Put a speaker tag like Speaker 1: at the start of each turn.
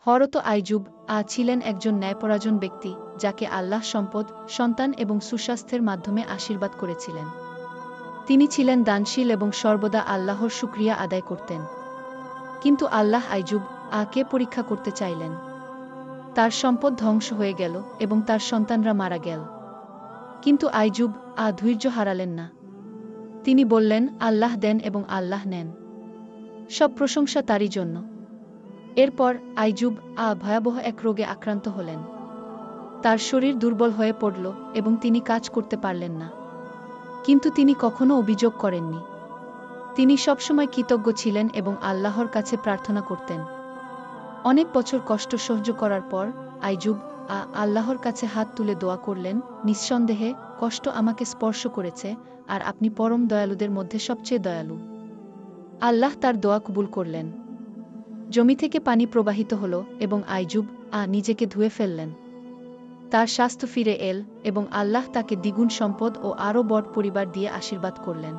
Speaker 1: হরত আইজুব ছিলেন একজন ন্যায়পরায়ণ ব্যক্তি, যাকে আল্লাহ সম্পদ, সন্তান এবং সুস্বাস্থ্যের মাধ্যমে আশীর্বাদ করেছিলেন। তিনি ছিলেন দানশীল এবং সর্বদা আল্লাহর শুকরিয়া আদায় করতেন। কিন্তু আল্লাহ আইজুব কে পরীক্ষা করতে চাইলেন। তার সম্পদ ধ্বংস হয়ে গেল এবং তার সন্তানরা মারা গেল। কিন্তু আইজুব ধৈর্য হারালেন না। তিনি বললেন, আল্লাহ দেন এবং আল্লাহ নেন। সব প্রশংসা তারই জন্য। এরপর আইজুব ভয়াবহ এক রোগে আক্রান্ত হলেন। তার শরীর দুর্বল হয়ে পড়ল এবং তিনি কাজ করতে পারলেন না। কিন্তু তিনি কখনো অভিযোগ করেননি। তিনি সবসময় কৃতজ্ঞ ছিলেন এবং আল্লাহর কাছে প্রার্থনা করতেন। অনেক বছর কষ্ট সহ্য করার পর আইজুব আল্লাহর কাছে হাত তুলে দোয়া করলেন, নিঃসন্দেহে কষ্ট আমাকে স্পর্শ করেছে, আর আপনি পরম দয়ালুদের মধ্যে সবচেয়ে দয়ালু। আল্লাহ তার দোয়া কবুল করলেন। জমি থেকে পানি প্রবাহিত হল এবং আইজুব নিজেকে ধুয়ে ফেললেন। তার স্বাস্থ্য ফিরে এল এবং আল্লাহ তাকে দ্বিগুণ সম্পদ ও আরও বড় পরিবার দিয়ে আশীর্বাদ করলেন।